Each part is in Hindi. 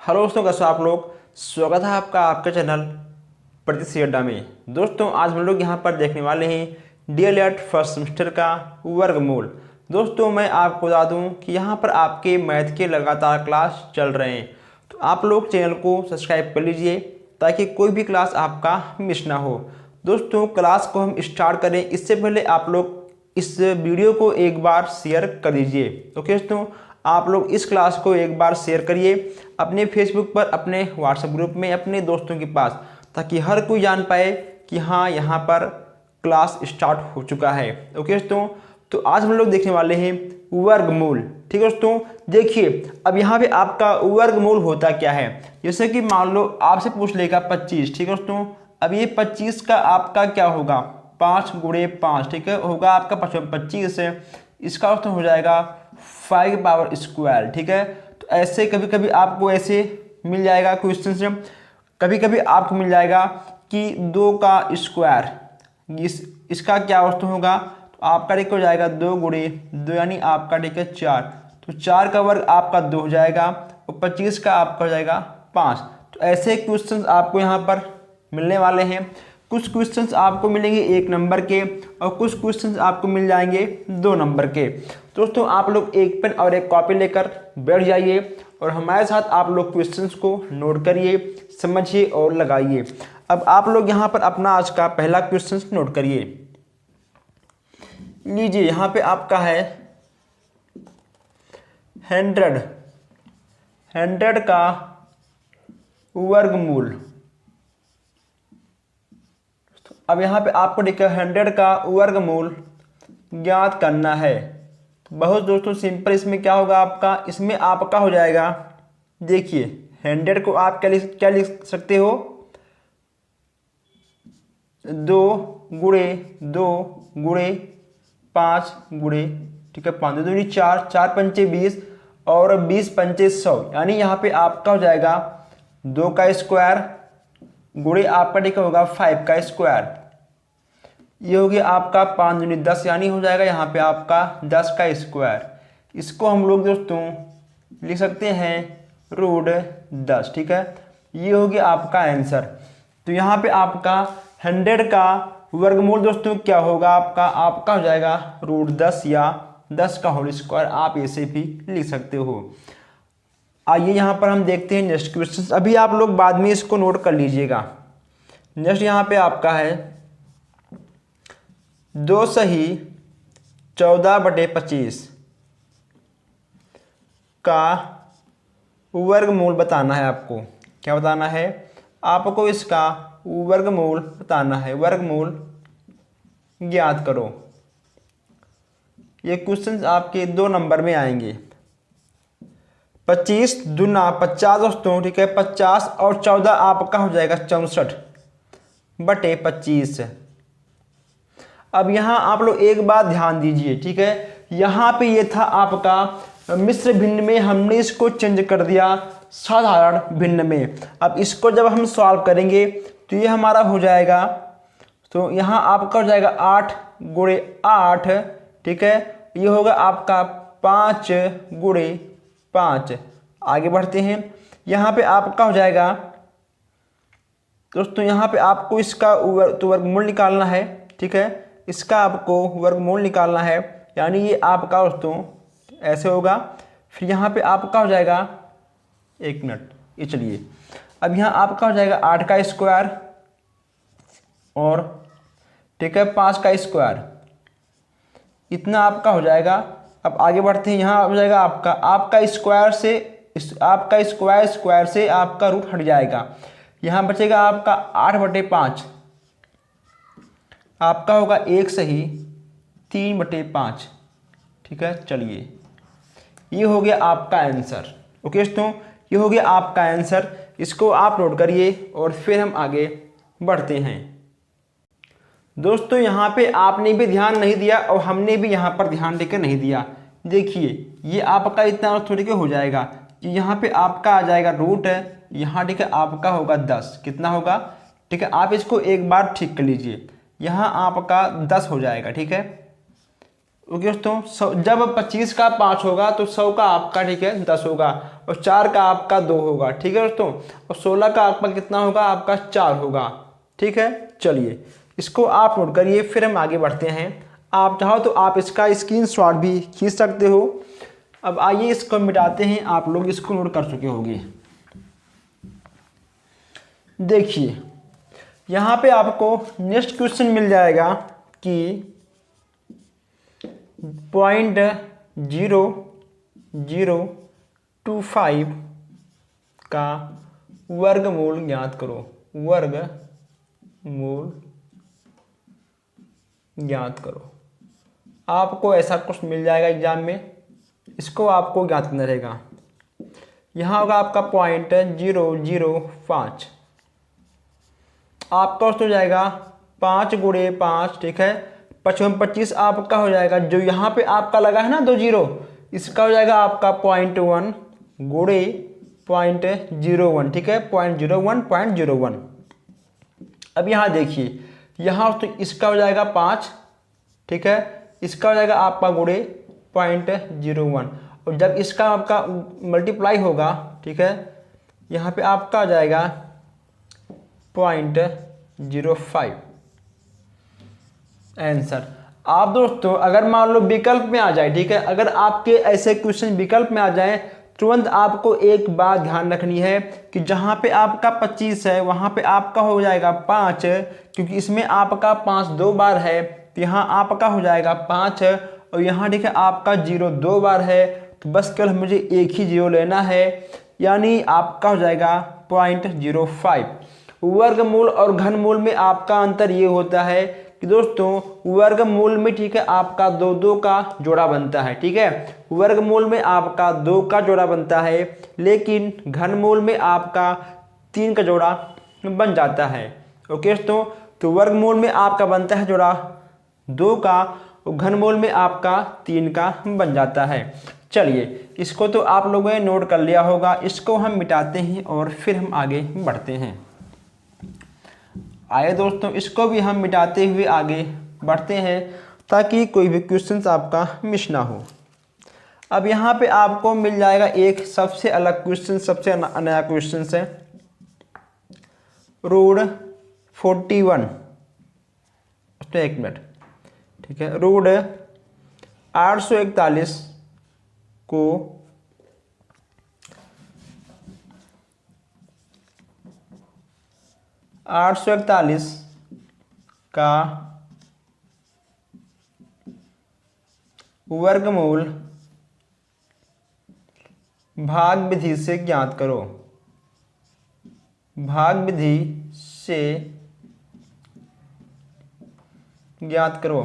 हेलो दोस्तों, कैसे हो आप लोग। स्वागत है आपका आपके चैनल प्रतीश अड्डा में। दोस्तों आज हम लोग यहाँ पर देखने वाले हैं डीएलएड फर्स्ट सेमेस्टर का वर्गमूल। दोस्तों मैं आपको बता दूँ कि यहाँ पर आपके मैथ के लगातार क्लास चल रहे हैं, तो आप लोग चैनल को सब्सक्राइब कर लीजिए ताकि कोई भी क्लास आपका मिस ना हो। दोस्तों क्लास को हम स्टार्ट करें इससे पहले आप लोग इस वीडियो को एक बार शेयर कर दीजिए। ओके दोस्तों, आप लोग इस क्लास को एक बार शेयर करिए अपने फेसबुक पर, अपने व्हाट्सएप ग्रुप में, अपने दोस्तों के पास, ताकि हर कोई जान पाए कि हाँ यहाँ पर क्लास स्टार्ट हो चुका है। ओके दोस्तों, तो आज हम लोग देखने वाले हैं वर्गमूल। ठीक है दोस्तों, देखिए अब यहाँ पे आपका वर्गमूल होता क्या है। जैसे कि मान लो आपसे पूछ लेगा 25। ठीक है दोस्तों, अब ये 25 का आपका क्या होगा, 5 गुणे 5। ठीक है, होगा आपका 25। इसका अर्थ हो जाएगा 5 पावर स्क्वायर। ठीक है, तो ऐसे कभी कभी आपको ऐसे मिल जाएगा क्वेश्चन से, कभी कभी आपको मिल जाएगा कि 2 का स्क्वायर, इसका क्या अर्थ होगा, तो आपका ठीक हो जाएगा 2 गुणे 2 यानी आपका ठीक है 4। तो 4 का वर्ग आपका 2 हो जाएगा और 25 का आपका हो जाएगा 5। तो ऐसे क्वेश्चन आपको यहाँ पर मिलने वाले हैं। कुछ क्वेश्चंस आपको मिलेंगे 1 नंबर के और कुछ क्वेश्चंस आपको मिल जाएंगे 2 नंबर के। दोस्तों आप लोग एक पेन और एक कॉपी लेकर बैठ जाइए और हमारे साथ आप लोग क्वेश्चंस को नोट करिए, समझिए और लगाइए। अब आप लोग यहाँ पर अपना आज का पहला क्वेश्चन नोट करिए। लीजिए यहाँ पे आपका है 100 का वर्गमूल। अब यहाँ पे आपको देखिए 100 का वर्गमूल ज्ञात करना है। तो बहुत दोस्तों सिंपल, इसमें क्या होगा आपका, इसमें आपका हो जाएगा, देखिए 100 को आप क्या लिख सकते हो, 2 गुणे 2 गुणे 5 गुणे, ठीक है 5 दूनी 4, 4 पंचे 20 और 20 पंचे 100, यानी यहाँ पे आपका हो जाएगा 2 का स्क्वायर गुणे आपका ठीक होगा 5 का स्क्वायर। ये हो गया आपका 5 दूनी 10, यानी हो जाएगा यहाँ पे आपका 10 का स्क्वायर। इसको हम लोग दोस्तों लिख सकते हैं √10। ठीक है, ये हो गया आपका आंसर। तो यहाँ पे आपका 100 का वर्गमूल दोस्तों क्या होगा, आपका हो जाएगा √10 या 10 का होल स्क्वायर, आप ऐसे भी लिख सकते हो। आइए यहाँ पर हम देखते हैं नेक्स्ट क्वेश्चन। अभी आप लोग बाद में इसको नोट कर लीजिएगा। नेक्स्ट यहाँ पे आपका है 2 सही 14/25 का वर्गमूल बताना है। आपको क्या बताना है, आपको इसका वर्गमूल बताना है। वर्गमूल ज्ञात करो। ये क्वेश्चन आपके 2 नंबर में आएंगे। 25 दूना 50 दोस्तों, ठीक है 50 और 14 आपका हो जाएगा 64/25। अब यहाँ आप लोग एक बात ध्यान दीजिए, ठीक है, यहाँ पे ये था आपका मिश्र भिन्न में, हमने इसको चेंज कर दिया साधारण भिन्न में। अब इसको जब हम सॉल्व करेंगे तो ये हमारा हो जाएगा, तो यहाँ आपका हो जाएगा 8 गुणे 8। ठीक है, ये होगा आपका 5 गुणे 5। आगे बढ़ते हैं, यहाँ पे आपका हो जाएगा दोस्तों, यहाँ पे आपको इसका वर्गमूल निकालना है। ठीक है, इसका आपको वर्गमूल निकालना है, यानी ये आपका दोस्तों ऐसे होगा। फिर यहाँ पे आपका हो जाएगा, 1 मिनट ये चलिए, अब यहाँ आपका हो जाएगा 8 का स्क्वायर और ठीक है 5 का स्क्वायर, इतना आपका हो जाएगा। अब आगे बढ़ते हैं, यहाँ हो जाएगा आपका स्क्वायर से आपका स्क्वायर से आपका रूट हट जाएगा। यहाँ बचेगा आपका 8/5, आपका होगा 1 सही 3/5। ठीक है, चलिए ये हो गया आपका आंसर। ओके दोस्तों, ये हो गया आपका आंसर। इसको आप नोट करिए और फिर हम आगे बढ़ते हैं। दोस्तों यहाँ पे आपने भी ध्यान नहीं दिया और हमने भी यहाँ पर ध्यान देकर नहीं दिया। देखिए ये आपका इतना थोड़ी के हो जाएगा कि यहाँ पे आपका आ जाएगा रूट है, यहाँ ठीक है आपका होगा 10, कितना होगा, ठीक है आप इसको एक बार ठीक कर लीजिए, यहाँ आपका 10 हो जाएगा। ठीक है, ओके दोस्तों, जब 25 का 5 होगा तो 100 का आपका ठीक है 10 होगा। और 4 का आपका 2 होगा, ठीक है दोस्तों, और 16 का आपका कितना होगा, आपका 4 होगा, ठीक है। चलिए इसको आप नोट करिए, फिर हम आगे बढ़ते हैं। आप चाहो तो आप इसका स्क्रीनशॉट भी खींच सकते हो। अब आइए इसको मिटाते हैं, आप लोग इसको नोट कर चुके होंगे। देखिए यहाँ पे आपको नेक्स्ट क्वेश्चन मिल जाएगा कि 0.0025 का वर्गमूल ज्ञात करो, वर्गमूल ज्ञात करो। आपको ऐसा कुछ मिल जाएगा एग्जाम में, इसको आपको ज्ञात करना रहेगा। यहाँ होगा आपका 0.005, आपका हो जाएगा 5 गुणे 5, ठीक है, 25 आपका हो जाएगा। जो यहाँ पे आपका लगा है ना 2 0, इसका हो जाएगा आपका 0.1 गुणे 0.01, ठीक है, 0.01। अब यहाँ देखिए, यहाँ तो इसका हो जाएगा 5, ठीक है, इसका हो जाएगा आपका गुणे 0.01, और जब इसका आपका मल्टीप्लाई होगा, ठीक है, यहाँ पे आपका आ जाएगा 0.05 आंसर। आप दोस्तों अगर मान लो विकल्प में आ जाए, ठीक है, अगर आपके ऐसे क्वेश्चन विकल्प में आ जाए, तुरंत आपको एक बात ध्यान रखनी है कि जहाँ पे आपका 25 है वहाँ पे आपका हो जाएगा 5, क्योंकि इसमें आपका 5 2 बार है, तो यहाँ आपका हो जाएगा 5, और यहाँ ठीक है आपका 0 2 बार है, तो बस केवल मुझे एक ही 0 लेना है, यानी आपका हो जाएगा 0.05। वर्गमूल और घनमूल में आपका अंतर ये होता है कि दोस्तों वर्गमूल में, ठीक है, आपका 2 2 का जोड़ा बनता है, ठीक है, वर्गमूल में आपका 2 का जोड़ा बनता है, लेकिन घनमूल में आपका 3 का जोड़ा बन जाता है। ओके दोस्तों, तो वर्गमूल में आपका बनता है जोड़ा 2 का, और घनमूल में आपका 3 का बन जाता है। चलिए इसको तो आप लोगों ने नोट कर लिया होगा, इसको हम मिटाते हैं और फिर हम आगे बढ़ते हैं। आइए दोस्तों इसको भी हम मिटाते हुए आगे बढ़ते हैं, ताकि कोई भी क्वेश्चन आपका मिस ना हो। अब यहाँ पे आपको मिल जाएगा एक सबसे अलग क्वेश्चन, सबसे नया क्वेश्चन है, रूट 41, तो 1 मिनट, ठीक है, रूट 841 को 841 का वर्गमूल भाग विधि से ज्ञात करो, भाग विधि से ज्ञात करो।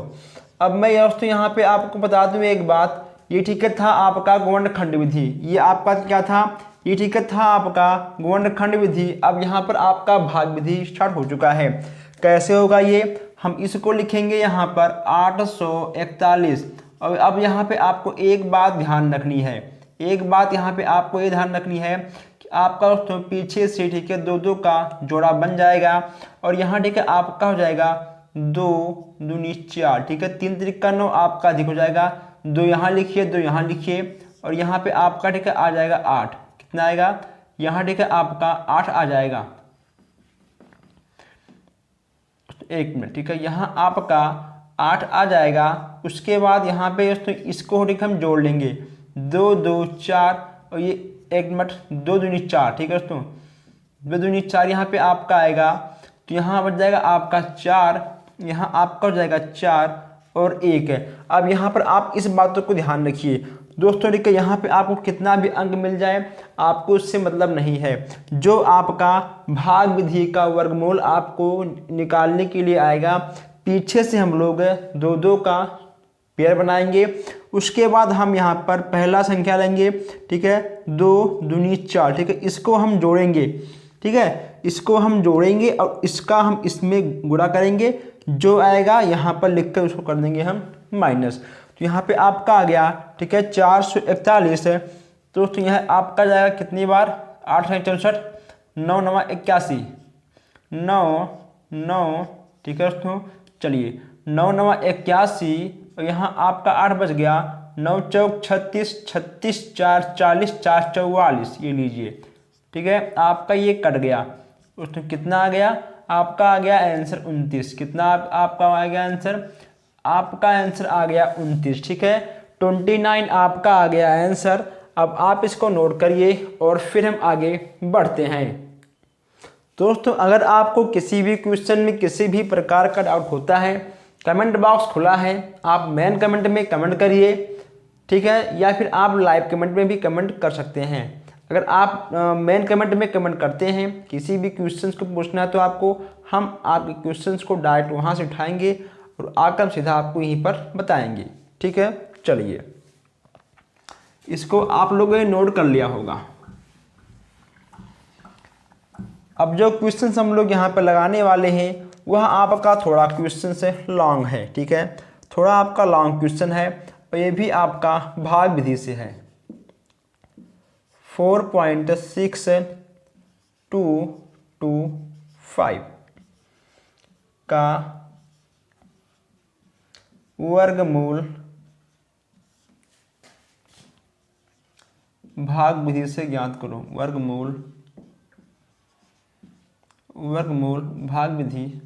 अब मैं दोस्तों यहाँ पे आपको बता दूं एक बात, ये ठीक है था आपका गुणनखंड विधि, ये आपका क्या था, ये ठीक है था आपका गुणनखंड विधि। अब यहाँ पर आपका भाग विधि स्टार्ट हो चुका है। कैसे होगा ये, हम इसको लिखेंगे यहाँ पर 841, और अब यहाँ पे आपको एक बात ध्यान रखनी है, एक बात यहाँ पे आपको ये ध्यान रखनी है कि आपका दोस्तों पीछे से, ठीक है, 2 2 का जोड़ा बन जाएगा, और यहाँ ठीक है आपका हो जाएगा 2 दूनी 4, ठीक है, 3 त्रिका 9 आपका अधिक हो जाएगा, 2 यहाँ लिखिए, 2 यहाँ लिखिए, और यहाँ पे आपका ठीक है आ जाएगा 8, कितना आएगा, यहाँ ठीक है आपका 8 आ जाएगा। 1 मिनट, ठीक है, यहाँ आपका 8 आ जाएगा। उसके बाद यहाँ पे दोस्तों इसको ठीक हम जोड़ लेंगे, 2 2 4, और ये 1 मिनट 2 दूनी 4, ठीक है दोस्तों, 2 दूनी 4 यहाँ पे आपका आएगा, तो यहाँ बच जाएगा आपका 4, यहाँ आपका हो जाएगा 4 और 1 है। अब यहाँ पर आप इस बातों को ध्यान रखिए दोस्तों, ठीक है, यहाँ पे आपको कितना भी अंक मिल जाए आपको उससे मतलब नहीं है। जो आपका भाग विधि का वर्गमूल आपको निकालने के लिए आएगा, पीछे से हम लोग 2 2 का पेयर बनाएंगे, उसके बाद हम यहाँ पर पहला संख्या लेंगे, ठीक है, 2 दूनी 4, ठीक है, इसको हम जोड़ेंगे, ठीक है, इसको हम जोड़ेंगे और इसका हम इसमें गुणा करेंगे, जो आएगा यहाँ पर लिखकर उसको कर देंगे हम माइनस, तो यहाँ पे आपका आ गया, ठीक है, 441 है। तो दोस्तों यह आपका जाएगा कितनी बार, 8 64, 9 9 81, 9 9, ठीक है दोस्तों, चलिए 9 9 81, और यहाँ आपका 8 बच गया, 9 चौक 36, 36 4 40, 4 44, ये लीजिए। ठीक है, आपका ये कट गया, उसमें कितना आ गया, आपका आ गया आंसर 29। कितना आपका आ गया आंसर, आपका आंसर आ गया 29। ठीक है, 29 आपका आ गया आंसर। अब आप इसको नोट करिए और फिर हम आगे बढ़ते हैं। दोस्तों, अगर आपको किसी भी क्वेश्चन में किसी भी प्रकार का डाउट होता है, कमेंट बॉक्स खुला है, आप मेन कमेंट में कमेंट करिए। ठीक है, या फिर आप लाइव कमेंट में भी कमेंट कर सकते हैं। अगर आप मेन कमेंट में कमेंट करते हैं, किसी भी क्वेश्चंस को पूछना है तो आपको, हम आपके क्वेश्चंस को डायरेक्ट वहाँ से उठाएंगे और आकर सीधा आपको यहीं पर बताएंगे। ठीक है, चलिए, इसको आप लोगों ने नोट कर लिया होगा। अब जो क्वेश्चंस हम लोग यहाँ पर लगाने वाले हैं वह आपका थोड़ा क्वेश्चन से लॉन्ग है। ठीक है, थोड़ा आपका लॉन्ग क्वेश्चन है और ये भी आपका भाग विधि से है। 4.6225 का वर्गमूल भाग विधि से ज्ञात करो। वर्गमूल भाग विधि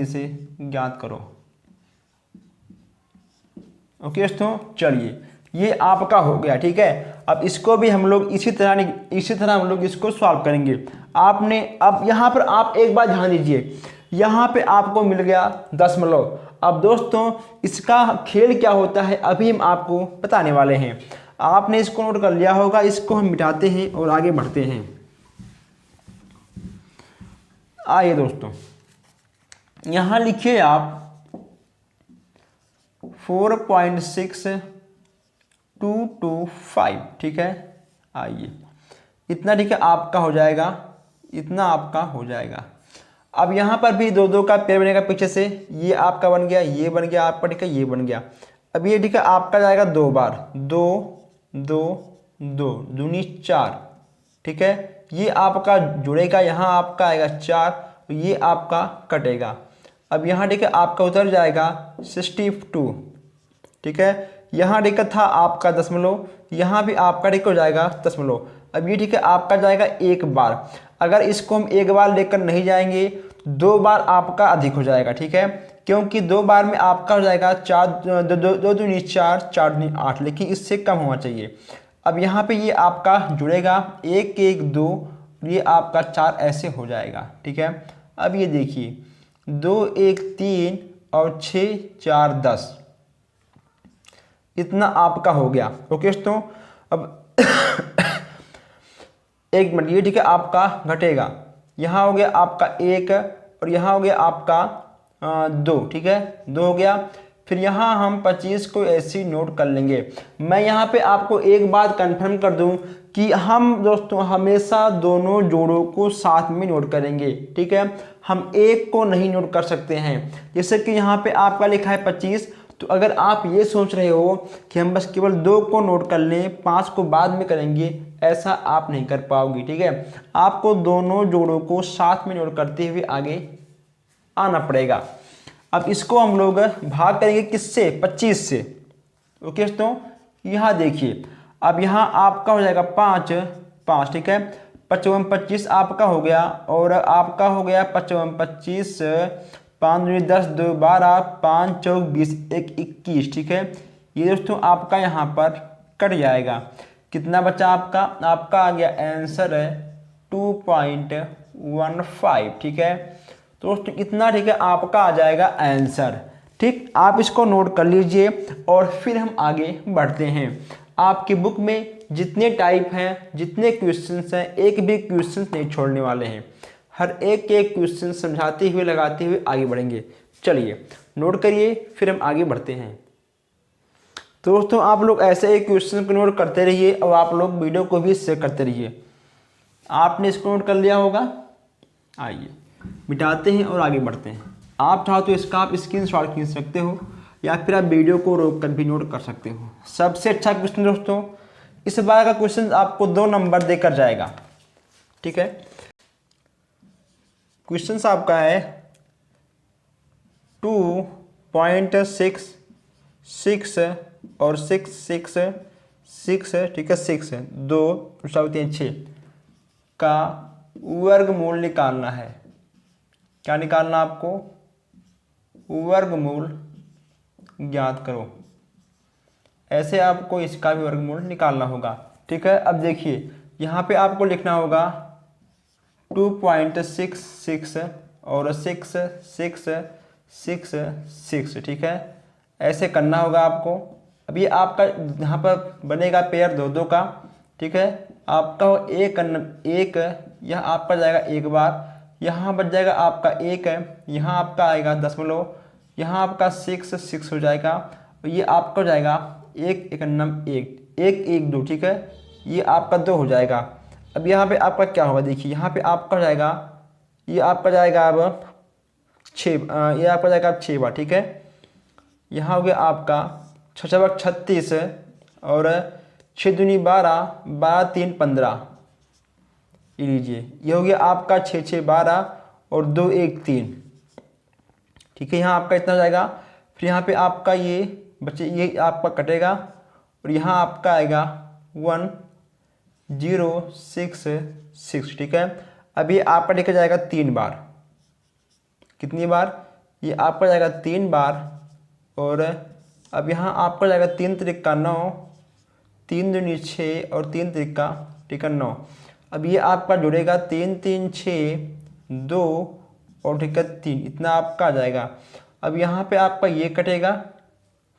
से ज्ञात करो। ओके दोस्तों, चलिए, ये आपका हो गया। ठीक है, अब इसको भी हम लोग इसी तरह हम लोग इसको सॉल्व करेंगे। आपने अब यहाँ पर आप एक बार ध्यान दीजिए, यहाँ पे आपको मिल गया दशमलव। अब दोस्तों, इसका खेल क्या होता है अभी हम आपको बताने वाले हैं। आपने इसको नोट कर लिया होगा, इसको हम मिटाते हैं और आगे बढ़ते हैं। आइए दोस्तों, यहाँ लिखिए आप 4.6225। ठीक है, आइए, इतना ठीक है आपका हो जाएगा, इतना आपका हो जाएगा। अब यहाँ पर भी दो दो का पेड़ बनेगा पीछे से, ये आपका बन गया, ये बन गया आपका। ठीक है, ये बन गया। अब ये ठीक है आपका जाएगा 2 बार, 2 2 2 दूनी 4। ठीक है, ये आपका जुड़ेगा, यहाँ आपका आएगा 4, ये आपका कटेगा। अब यहाँ ठीक है आपका उतर जाएगा 62। ठीक है, यहाँ ठीक था आपका दशमलव, यहाँ भी आपका ठीक हो जाएगा दशमलव। अब ये ठीक है आपका जाएगा 1 बार। अगर इसको हम 1 बार लेकर नहीं जाएंगे, 2 बार आपका अधिक हो जाएगा। ठीक है, क्योंकि 2 बार में आपका हो जाएगा 4 2 2 दूनी 4 4 दूनी 8, लेकिन इससे कम होना चाहिए। अब यहाँ पे ये आपका जुड़ेगा 1 1 2, ये आपका 4 ऐसे हो जाएगा। ठीक है, अब ये देखिए 2 1 3 और 6 4 10, इतना आपका हो गया। ओके दोस्तों, अब एक मिनट, ये ठीक है आपका घटेगा, यहाँ हो गया आपका 1 और यहाँ हो गया आपका 2। ठीक है, 2 हो गया। फिर यहाँ हम 25 को ऐसे ही नोट कर लेंगे। मैं यहाँ पे आपको एक बात कंफर्म कर दूं कि हम दोस्तों हमेशा दोनों जोड़ों को साथ में नोट करेंगे। ठीक है, हम एक को नहीं नोट कर सकते हैं। जैसे कि यहाँ पे आपका लिखा है 25, तो अगर आप ये सोच रहे हो कि हम बस केवल 2 को नोट कर लें, 5 को बाद में करेंगे, ऐसा आप नहीं कर पाओगे। ठीक है, आपको दोनों जोड़ों को साथ में नोट करते हुए आगे आना पड़ेगा। अब इसको हम लोग भाग करेंगे किससे, 25 से। ओके दोस्तों, यहाँ देखिए, अब यहाँ आपका हो जाएगा 5 5। ठीक है, 55 25 आपका हो गया और आपका हो गया 55 25 5 दूनी 10 2 12 5 4 20 1 21। ठीक है, ये दोस्तों आपका यहाँ पर कट जाएगा। कितना बचा आपका, आपका आ गया आंसर है 2.15। ठीक है दोस्तों, इतना ठीक है आपका आ जाएगा आंसर। ठीक, आप इसको नोट कर लीजिए और फिर हम आगे बढ़ते हैं। आपकी बुक में जितने टाइप हैं, जितने क्वेश्चंस हैं, एक भी क्वेश्चंस नहीं छोड़ने वाले हैं। हर एक क्वेश्चन समझाते हुए लगाते हुए आगे बढ़ेंगे। चलिए नोट करिए, फिर हम आगे बढ़ते हैं। तो दोस्तों, आप लोग ऐसे एक क्वेश्चन को नोट करते रहिए और आप लोग वीडियो को भी शेयर करते रहिए। आपने इसको नोट कर लिया होगा। आइए मिटाते हैं और आगे बढ़ते हैं। आप चाहो तो इसका आप स्क्रीनशॉट खींच सकते हो या फिर आप वीडियो को रोक कर भी नोट कर सकते हो। सबसे अच्छा क्वेश्चन दोस्तों, इस बार का क्वेश्चन आपको 2 नंबर देकर जाएगा। ठीक है, क्वेश्चन आपका है 2 0.66 और 6 ठीक है 6 2 6 का वर्गमूल निकालना है। क्या निकालना आपको? वर्गमूल ज्ञात करो। ऐसे आपको इसका भी वर्गमूल निकालना होगा। ठीक है, अब देखिए यहाँ पे आपको लिखना होगा 2.66 और 6 ठीक है, ऐसे करना होगा आपको। अब ये आपका यहाँ पर बनेगा पेयर दो दो का। ठीक है, आपका एक यह आपका जाएगा एक बार, यहाँ बच जाएगा आपका एक है, यहाँ आपका आएगा दशमलव, यहाँ आपका 6 हो जाएगा, और ये आपका हो जाएगा एक एक नम एक एक एक दो। ठीक है, ये आपका 2 हो जाएगा। अब यहाँ पे आपका क्या होगा? देखिए यहाँ पे आपका हो जाएगा, ये आपका जाएगा अब 6, ये आपका जाएगा अब 6 बार। ठीक है, यहाँ हो गया आपका 6 36 और 6 दूनी 12, 12 3 15। ये लीजिए, ये हो गया आपका 6 6 12 और 2 1 3। ठीक है, यहाँ आपका इतना हो जाएगा। फिर यहाँ पे आपका ये बच्चे ये आपका कटेगा और यहाँ आपका आएगा 1 0 6 6। ठीक है, अब ये आपका लिखा जाएगा 3 बार। कितनी बार? ये आपका जाएगा 3 बार। और अब यहाँ आपका जाएगा 3 त्रिका 9, 3 दूनी 6 और 3 त्रिका ठीक है 9। अब ये आपका जुड़ेगा 3 3 6 2 और ठीक है 3, इतना आपका आ जाएगा। अब यहाँ पे आपका ये कटेगा।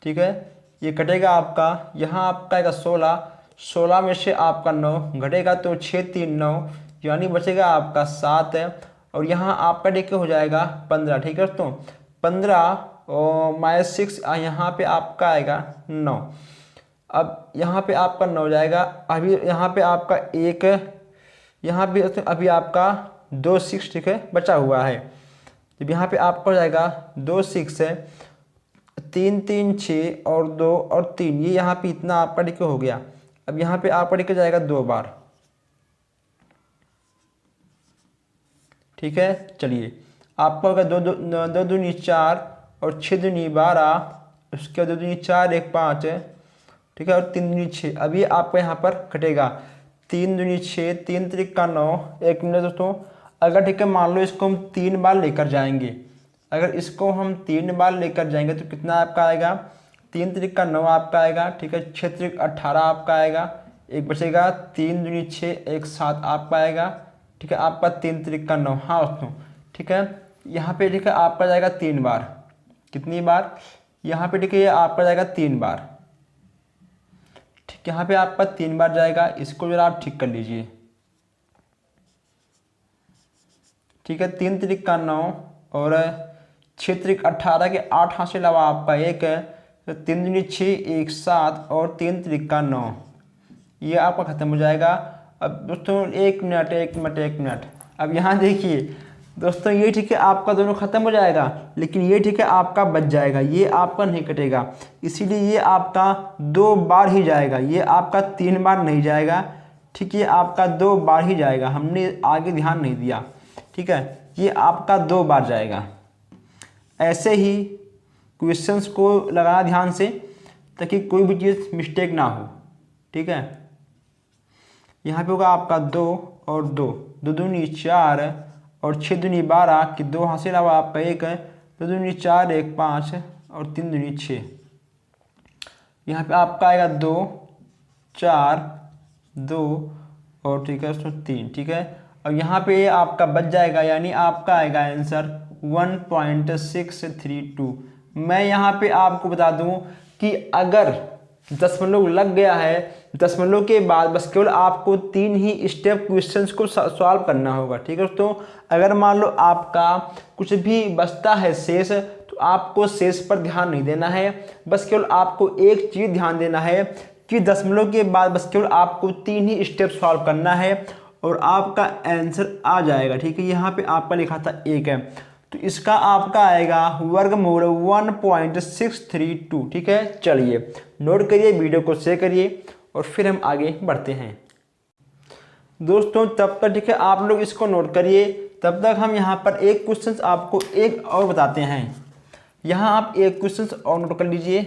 ठीक है, ये कटेगा आपका, यहाँ आपका आएगा 16, 16 में से आपका 9 घटेगा तो 6 3 9, यानी बचेगा आपका 7 है। और यहाँ आपका देखिए हो जाएगा 15। ठीक है, तो 15 और -6 यहाँ पे आपका आएगा 9। अब यहाँ पे आपका 9 जाएगा। अभी यहाँ पे आपका एक, यहाँ पे अभी आपका 2 6 ठीक है बचा हुआ है। जब यहाँ पे आपका हो जाएगा 2 6 है, 3 3 6 और 2 और 3, ये यहाँ पे इतना आपका डिके हो गया। अब यहाँ पे आपका डिके जाएगा 2 बार। ठीक है, चलिए आपका होगा 2 2 दूनी 4 और 6 दूनी 12, उसके बाद 2 दूनी 4 1 5 ठीक है, और 3 दूनी 6। अब ये आपको यहाँ पर कटेगा 3 दूनी 6, 3 त्रिका 9। एक मिनट दोस्तों, अगर ठीक है मान लो इसको हम 3 बार लेकर जाएंगे, अगर इसको हम 3 बार लेकर जाएंगे तो कितना आपका आएगा? 3 त्रिका 9 आपका आएगा। ठीक है, 6 त्रिक 18 आपका आएगा, एक बचेगा 3 दूनी 6 1 7 आपका आएगा। ठीक है, आपका 3 त्रिका 9। हाँ दोस्तों, ठीक है, यहाँ पे ठीक है आपका जाएगा 3 बार। कितनी बार? यहाँ पे ठीक है ये आपका जाएगा 3 बार। ठीक, यहाँ पे आपका 3 बार जाएगा। इसको जरा आप ठीक कर लीजिए। ठीक है, 3 त्रिका 9 और 6 त्रिक 18 के 8 हाथ से अलावा आपका एक है, तो 3 दूनी 6 1 7 और 3 त्रिका 9, ये आपका खत्म हो जाएगा। अब दोस्तों एक मिनट। अब यहाँ देखिए दोस्तों, ये ठीक है आपका दोनों खत्म हो जाएगा, लेकिन ये ठीक है आपका बच जाएगा, ये आपका नहीं कटेगा, इसीलिए ये आपका 2 बार ही जाएगा, ये आपका 3 बार नहीं जाएगा। ठीक है, ये आपका 2 बार ही जाएगा, हमने आगे ध्यान नहीं दिया। ठीक है, ये आपका 2 बार जाएगा। ऐसे ही क्वेश्चंस को लगाना ध्यान से, ताकि कोई भी चीज़ मिस्टेक ना हो। ठीक है, यहाँ पे होगा आपका 2 और 2, 2 दूनी 4 और 6 दूनी 12 कि 2 हाथ से अलावा आपका एक है, 2 दूनी 4 1 5 और 3 दूनी 6। यहाँ पे आपका आएगा 2 4 2 और ठीक है उसमें 3। ठीक है, और यहाँ पे आपका बच जाएगा, यानी आपका आएगा आंसर 1.632। मैं यहाँ पे आपको बता दूँ कि अगर दशमलव लग गया है, दशमलव के बाद बस केवल आपको 3 ही स्टेप क्वेश्चंस को सॉल्व करना होगा। ठीक है दोस्तों, अगर मान लो आपका कुछ भी बचता है शेष, तो आपको शेष पर ध्यान नहीं देना है, बस केवल आपको एक चीज़ ध्यान देना है कि दशमलव के बाद बस केवल आपको 3 ही स्टेप सॉल्व करना है और आपका आंसर आ जाएगा। ठीक है, यहाँ पे आपका लिखा था 1 है, तो इसका आपका आएगा वर्गमूल 1.632। ठीक है, चलिए नोट करिए, वीडियो को शेयर करिए और फिर हम आगे बढ़ते हैं दोस्तों। तब तक ठीक है आप लोग इसको नोट करिए, तब तक हम यहाँ पर एक क्वेश्चन आपको एक और बताते हैं। यहाँ आप एक क्वेश्चन और नोट कर लीजिए।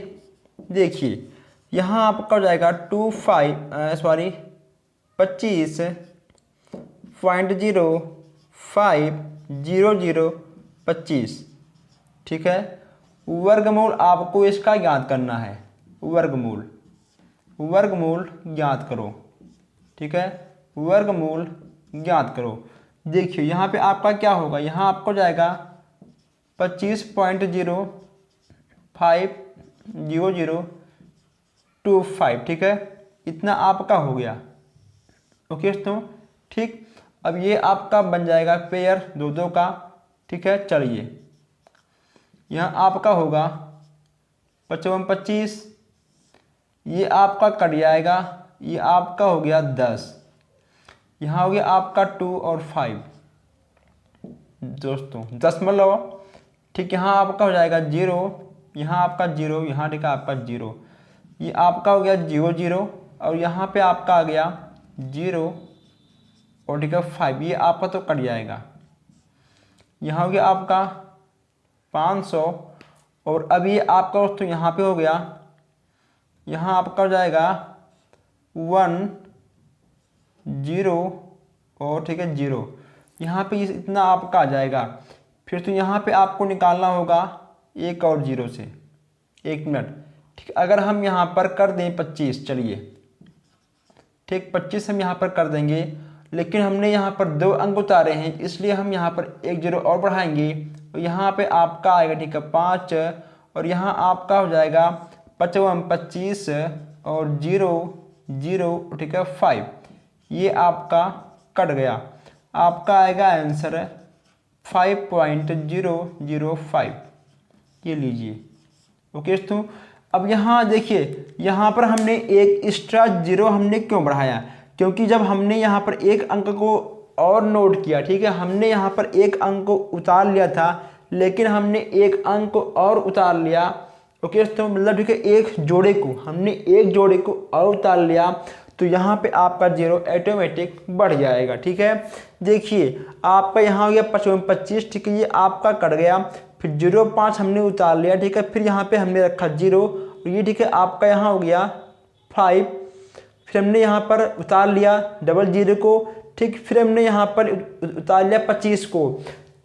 देखिए यहाँ आपका हो जाएगा 25.050025, ठीक है। वर्गमूल आपको इसका ज्ञात करना है, वर्गमूल ज्ञात करो, ठीक है। वर्गमूल ज्ञात करो। देखिए यहाँ पे आपका क्या होगा, यहाँ आपको जाएगा 25.050025, ठीक है। इतना आपका हो गया, ओके दोस्तों, ठीक। अब ये आपका बन जाएगा पेयर दो दो का, ठीक है। चलिए यहाँ आपका होगा 5525, ये आपका कट जाएगा, ये आपका हो गया 10, यहाँ हो गया आपका 2 और 5 दोस्तों, दशमलव, ठीक। यहाँ आपका हो जाएगा 0, यहाँ आपका 0, यहाँ ठीक है आपका 0, ये आपका हो गया 0 0, और यहाँ पे आपका आ गया 0 और ठीक है 5, ये आपका तो कट जाएगा। यहाँ हो गया आपका 500, और अब ये आपका दोस्तों यहाँ पे हो गया, यहाँ आपका हो जाएगा 1 0 और ठीक है 0, यहाँ पे इतना आपका आ जाएगा। फिर तो यहाँ पे आपको निकालना होगा 1 और 0 से, 1 मिनट, ठीक। अगर हम यहाँ पर कर दें 25, चलिए ठीक 25 हम यहाँ पर कर देंगे, लेकिन हमने यहाँ पर 2 अंक उतारे हैं, इसलिए हम यहाँ पर 1 0 और बढ़ाएंगे, और यहाँ पे आपका आएगा ठीक है 5, और यहाँ आपका हो जाएगा 25 और 0 0 ठीक है 5, ये आपका कट गया, आपका आएगा आंसर 5.005, ये लीजिए, ओके दोस्तों। अब यहाँ देखिए, यहाँ पर हमने एक एक्स्ट्रा 0 हमने क्यों बढ़ाया, क्योंकि जब हमने यहाँ पर एक अंक को और नोट किया, ठीक है, हमने यहाँ पर एक अंक को उतार लिया था, लेकिन हमने एक अंक को और उतार लिया, ओके दोस्तों, मतलब ठीक है एक जोड़े को हमने एक जोड़े को और उतार लिया, तो यहाँ पे आपका 0 ऑटोमेटिक बढ़ जाएगा, ठीक है। देखिए आपका यहाँ हो गया 25, ठीक है, ये आपका कट गया, फिर 0.5 हमने उतार लिया, ठीक है, फिर यहाँ पे हमने रखा 0, और ये ठीक है आपका यहाँ हो गया 5, फिर हमने यहाँ पर उतार लिया डबल 0 को, ठीक, फिर हमने यहाँ पर उतार लिया 25 को।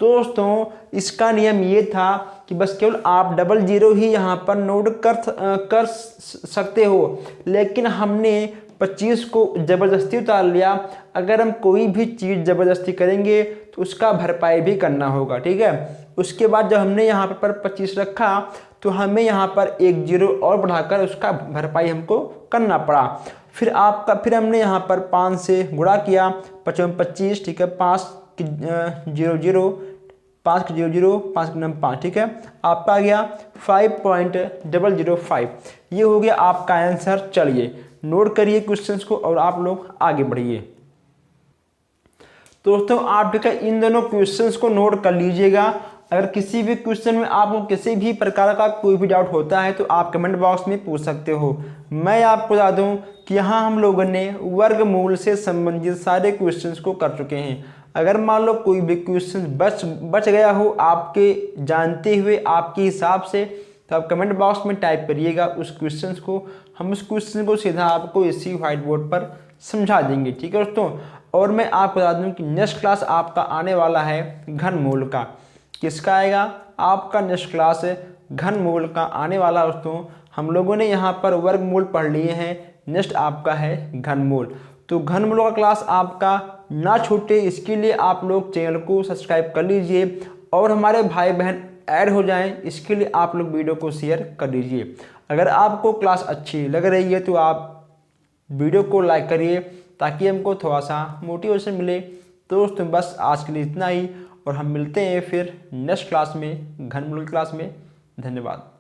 दोस्तों इसका नियम ये था कि बस केवल आप डबल 0 ही यहाँ पर नोट कर सकते हो, लेकिन हमने 25 को ज़बरदस्ती उतार लिया। अगर हम कोई भी चीज़ ज़बरदस्ती करेंगे तो उसका भरपाई भी करना होगा, ठीक है। उसके बाद जब हमने यहाँ पर 25 रखा, तो हमें यहाँ पर 1 0 और बढ़ाकर उसका भरपाई हमको करना पड़ा। फिर हमने यहाँ पर 5 से गुणा किया, 25, ठीक है, 5 0 0 5 0 0 5 5, ठीक है, आपका आ गया 5.005, ये हो गया आपका आंसर। चलिए नोट करिए क्वेश्चंस को और आप लोग आगे बढ़िए। दोस्तों आप ठीक है इन दोनों क्वेश्चंस को नोट कर लीजिएगा। अगर किसी भी क्वेश्चन में आपको किसी भी प्रकार का कोई भी डाउट होता है तो आप कमेंट बॉक्स में पूछ सकते हो। मैं आपको बता दूं कि यहाँ हम लोगों ने वर्गमूल से संबंधित सारे क्वेश्चंस को कर चुके हैं। अगर मान लो कोई भी क्वेश्चन बच गया हो आपके जानते हुए, आपके हिसाब से, तो आप कमेंट बॉक्स में टाइप करिएगा उस क्वेश्चन को, हम उस क्वेश्चन को सीधा आपको इसी व्हाइट बोर्ड पर समझा देंगे, ठीक है दोस्तों। और मैं आपको बता दूं कि नेक्स्ट क्लास आपका आने वाला है घनमूल का। किसका आएगा? आपका नेक्स्ट क्लास घनमूल का आने वाला दोस्तों। हम लोगों ने यहाँ पर वर्गमूल पढ़ लिए हैं, नेक्स्ट आपका है घनमूल। तो घनमूल का क्लास आपका ना छूटे, इसके लिए आप लोग चैनल को सब्सक्राइब कर लीजिए और हमारे भाई बहन ऐड हो जाएं, इसके लिए आप लोग वीडियो को शेयर कर लीजिए। अगर आपको क्लास अच्छी लग रही है तो आप वीडियो को लाइक करिए ताकि हमको थोड़ा सा मोटिवेशन मिले। तो दोस्तों बस आज के लिए इतना ही, और हम मिलते हैं फिर नेक्स्ट क्लास में, घनमूल क्लास में। धन्यवाद।